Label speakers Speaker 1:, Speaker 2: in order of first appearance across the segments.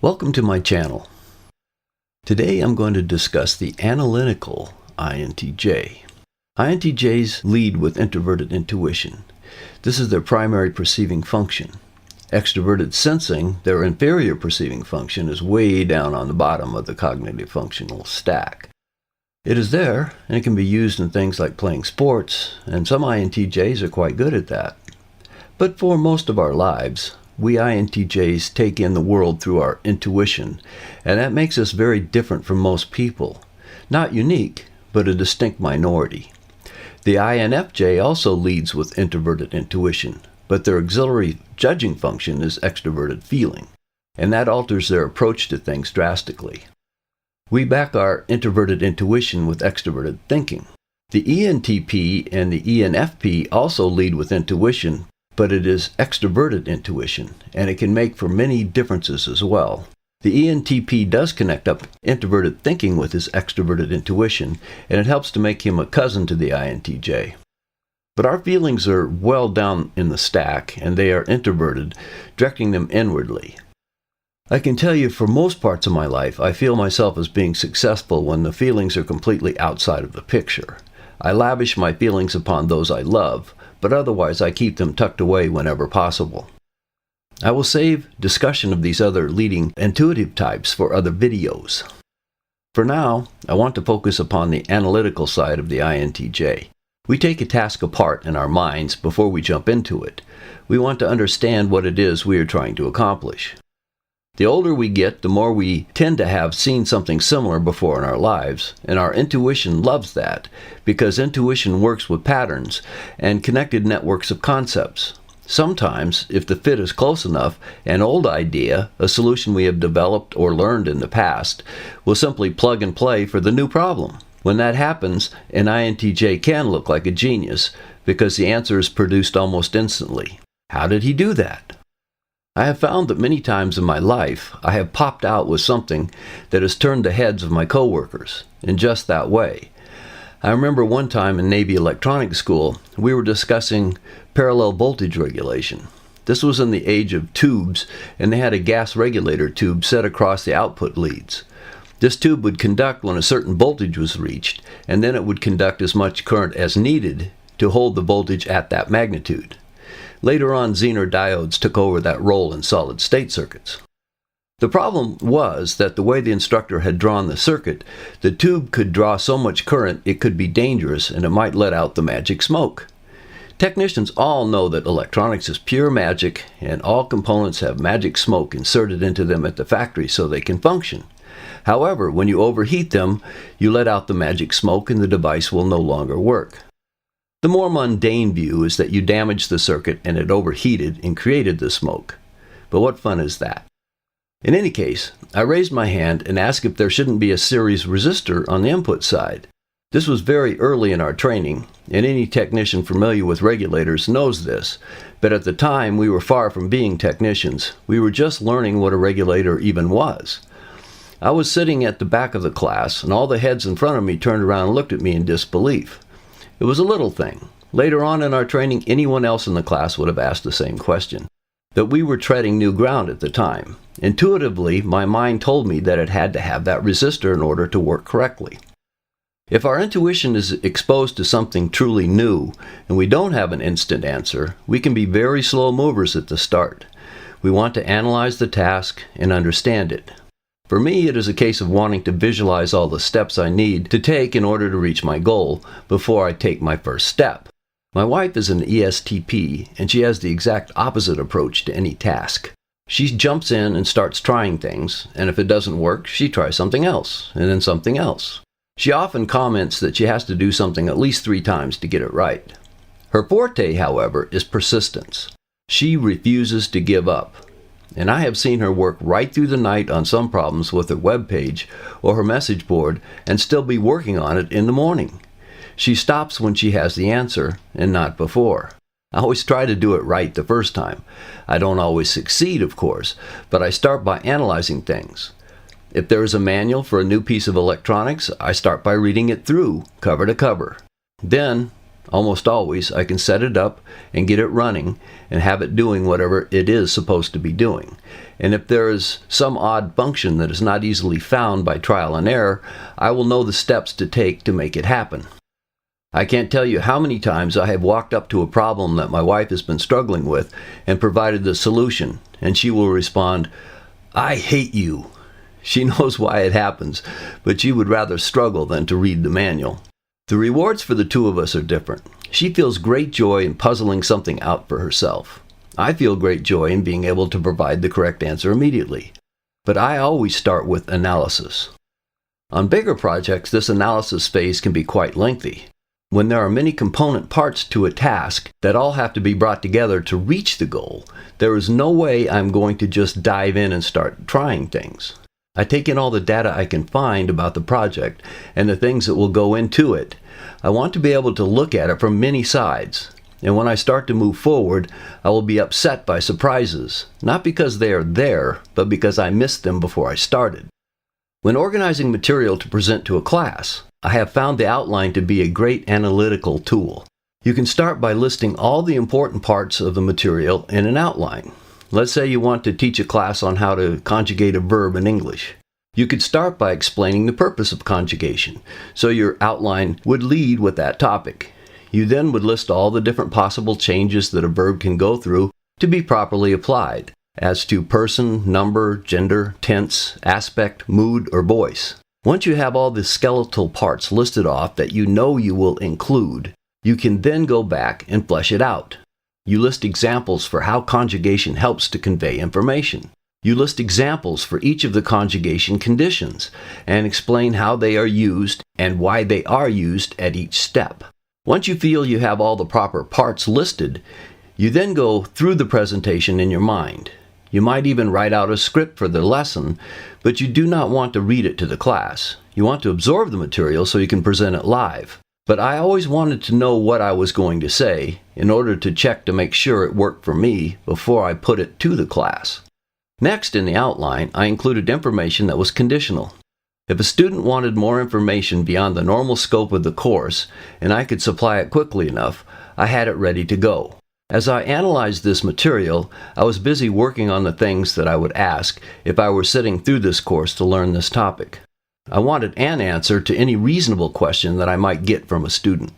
Speaker 1: Welcome to my channel. Today I'm going to discuss the Analytical INTJ. INTJs lead with introverted intuition. This is their primary perceiving function. Extroverted sensing, their inferior perceiving function, is way down on the bottom of the cognitive functional stack. It is there, and it can be used in things like playing sports, and some INTJs are quite good at that. But for most of our lives, we INTJs take in the world through our intuition, and that makes us very different from most people. Not unique, but a distinct minority. The INFJ also leads with introverted intuition, but their auxiliary judging function is extroverted feeling, and that alters their approach to things drastically. We back our introverted intuition with extroverted thinking. The ENTP and the ENFP also lead with intuition, but it is extroverted intuition, and it can make for many differences as well. The ENTP does connect up introverted thinking with his extroverted intuition, and it helps to make him a cousin to the INTJ. But our feelings are well down in the stack, and they are introverted, directing them inwardly. I can tell you for most parts of my life, I feel myself as being successful when the feelings are completely outside of the picture. I lavish my feelings upon those I love, but otherwise I keep them tucked away whenever possible. I will save discussion of these other leading intuitive types for other videos. For now, I want to focus upon the analytical side of the INTJ. We take a task apart in our minds before we jump into it. We want to understand what it is we are trying to accomplish. The older we get, the more we tend to have seen something similar before in our lives, and our intuition loves that, because intuition works with patterns and connected networks of concepts. Sometimes, if the fit is close enough, an old idea, a solution we have developed or learned in the past, will simply plug and play for the new problem. When that happens, an INTJ can look like a genius, because the answer is produced almost instantly. How did he do that? I have found that many times in my life, I have popped out with something that has turned the heads of my coworkers, in just that way. I remember one time in Navy electronics school, we were discussing parallel voltage regulation. This was in the age of tubes, and they had a gas regulator tube set across the output leads. This tube would conduct when a certain voltage was reached, and then it would conduct as much current as needed to hold the voltage at that magnitude. Later on, Zener diodes took over that role in solid-state circuits. The problem was that the way the instructor had drawn the circuit, the tube could draw so much current it could be dangerous and it might let out the magic smoke. Technicians all know that electronics is pure magic, and all components have magic smoke inserted into them at the factory so they can function. However, when you overheat them, you let out the magic smoke and the device will no longer work. The more mundane view is that you damaged the circuit and it overheated and created the smoke. But what fun is that? In any case, I raised my hand and asked if there shouldn't be a series resistor on the input side. This was very early in our training, and any technician familiar with regulators knows this, but at the time we were far from being technicians. We were just learning what a regulator even was. I was sitting at the back of the class, and all the heads in front of me turned around and looked at me in disbelief. It was a little thing. Later on in our training, anyone else in the class would have asked the same question. That we were treading new ground at the time. Intuitively, my mind told me that it had to have that resistor in order to work correctly. If our intuition is exposed to something truly new, and we don't have an instant answer, we can be very slow movers at the start. We want to analyze the task and understand it. For me, it is a case of wanting to visualize all the steps I need to take in order to reach my goal before I take my first step. My wife is an ESTP, and she has the exact opposite approach to any task. She jumps in and starts trying things, and if it doesn't work, she tries something else, and then something else. She often comments that she has to do something at least 3 times to get it right. Her forte, however, is persistence. She refuses to give up. And I have seen her work right through the night on some problems with her web page or her message board and still be working on it in the morning. She stops when she has the answer and not before. I always try to do it right the first time. I don't always succeed, of course, but I start by analyzing things. If there is a manual for a new piece of electronics, I start by reading it through, cover to cover. Then, Almost always, I can set it up and get it running and have it doing whatever it is supposed to be doing. And if there is some odd function that is not easily found by trial and error, I will know the steps to take to make it happen. I can't tell you how many times I have walked up to a problem that my wife has been struggling with and provided the solution, and she will respond, "I hate you." She knows why it happens, but she would rather struggle than to read the manual. The rewards for the two of us are different. She feels great joy in puzzling something out for herself. I feel great joy in being able to provide the correct answer immediately. But I always start with analysis. On bigger projects, this analysis phase can be quite lengthy. When there are many component parts to a task that all have to be brought together to reach the goal, there is no way I'm going to just dive in and start trying things. I take in all the data I can find about the project and the things that will go into it. I want to be able to look at it from many sides. And when I start to move forward, I will be upset by surprises, not because they are there, but because I missed them before I started. When organizing material to present to a class, I have found the outline to be a great analytical tool. You can start by listing all the important parts of the material in an outline. Let's say you want to teach a class on how to conjugate a verb in English. You could start by explaining the purpose of conjugation, so your outline would lead with that topic. You then would list all the different possible changes that a verb can go through to be properly applied, as to person, number, gender, tense, aspect, mood, or voice. Once you have all the skeletal parts listed off that you know you will include, you can then go back and flesh it out. You list examples for how conjugation helps to convey information. You list examples for each of the conjugation conditions and explain how they are used and why they are used at each step. Once you feel you have all the proper parts listed, you then go through the presentation in your mind. You might even write out a script for the lesson, but you do not want to read it to the class. You want to absorb the material so you can present it live. But I always wanted to know what I was going to say in order to check to make sure it worked for me before I put it to the class. Next, in the outline, I included information that was conditional. If a student wanted more information beyond the normal scope of the course, and I could supply it quickly enough, I had it ready to go. As I analyzed this material, I was busy working on the things that I would ask if I were sitting through this course to learn this topic. I wanted an answer to any reasonable question that I might get from a student.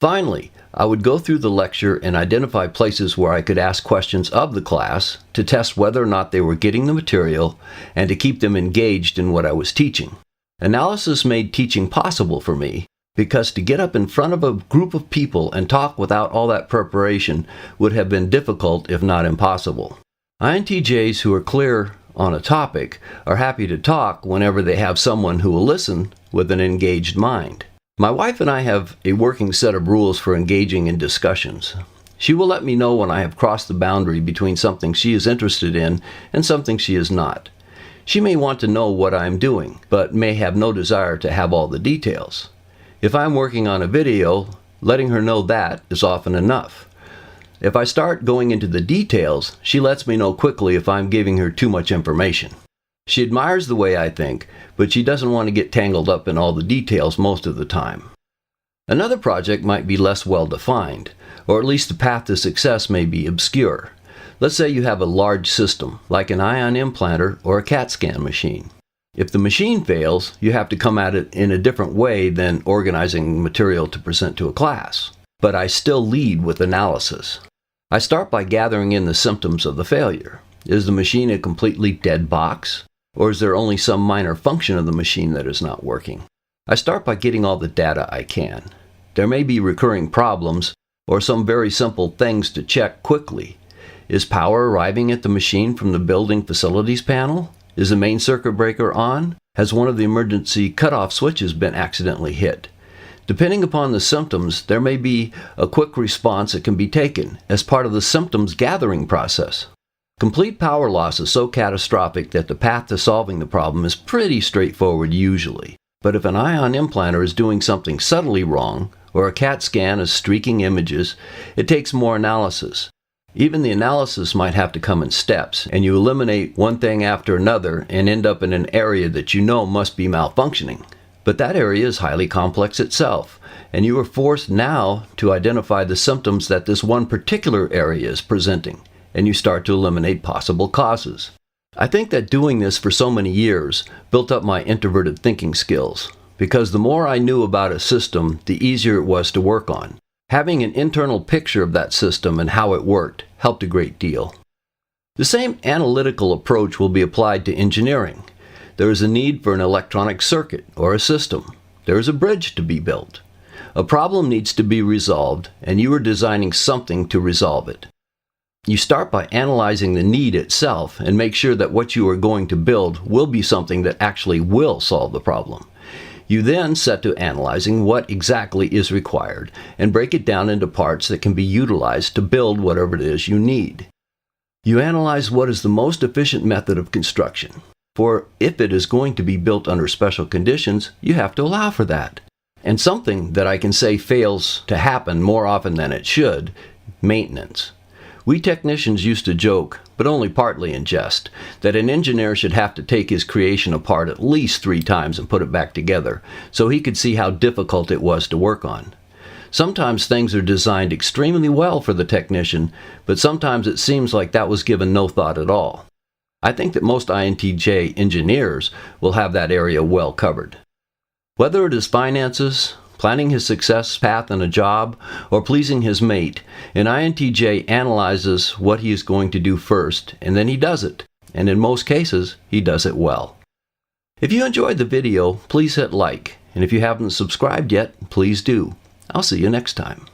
Speaker 1: Finally, I would go through the lecture and identify places where I could ask questions of the class to test whether or not they were getting the material and to keep them engaged in what I was teaching. Analysis made teaching possible for me because to get up in front of a group of people and talk without all that preparation would have been difficult if not impossible. INTJs who are clear on a topic are happy to talk whenever they have someone who will listen with an engaged mind. My wife and I have a working set of rules for engaging in discussions. She will let me know when I have crossed the boundary between something she is interested in and something she is not. She may want to know what I am doing, but may have no desire to have all the details. If I'm working on a video, letting her know that is often enough. If I start going into the details, she lets me know quickly if I'm giving her too much information. She admires the way I think, but she doesn't want to get tangled up in all the details most of the time. Another project might be less well defined, or at least the path to success may be obscure. Let's say you have a large system, like an ion implanter or a CAT scan machine. If the machine fails, you have to come at it in a different way than organizing material to present to a class. But I still lead with analysis. I start by gathering in the symptoms of the failure. Is the machine a completely dead box? Or is there only some minor function of the machine that is not working? I start by getting all the data I can. There may be recurring problems or some very simple things to check quickly. Is power arriving at the machine from the building facilities panel? Is the main circuit breaker on? Has one of the emergency cutoff switches been accidentally hit? Depending upon the symptoms, there may be a quick response that can be taken as part of the symptoms gathering process. Complete power loss is so catastrophic that the path to solving the problem is pretty straightforward usually. But if an ion implanter is doing something subtly wrong, or a CAT scan is streaking images, it takes more analysis. Even the analysis might have to come in steps, and you eliminate one thing after another and end up in an area that you know must be malfunctioning. But that area is highly complex itself, and you are forced now to identify the symptoms that this one particular area is presenting, and you start to eliminate possible causes. I think that doing this for so many years built up my introverted thinking skills, because the more I knew about a system, the easier it was to work on. Having an internal picture of that system and how it worked helped a great deal. The same analytical approach will be applied to engineering. There is a need for an electronic circuit or a system. There is a bridge to be built. A problem needs to be resolved, and you are designing something to resolve it. You start by analyzing the need itself and make sure that what you are going to build will be something that actually will solve the problem. You then set to analyzing what exactly is required and break it down into parts that can be utilized to build whatever it is you need. You analyze what is the most efficient method of construction. For if it is going to be built under special conditions, you have to allow for that. And something that I can say fails to happen more often than it should, maintenance. We technicians used to joke, but only partly in jest, that an engineer should have to take his creation apart at least 3 times and put it back together, so he could see how difficult it was to work on. Sometimes things are designed extremely well for the technician, but sometimes it seems like that was given no thought at all. I think that most INTJ engineers will have that area well covered. Whether it is finances, planning his success path in a job, or pleasing his mate, an INTJ analyzes what he is going to do first, and then he does it, and in most cases, he does it well. If you enjoyed the video, please hit like, and if you haven't subscribed yet, please do. I'll see you next time.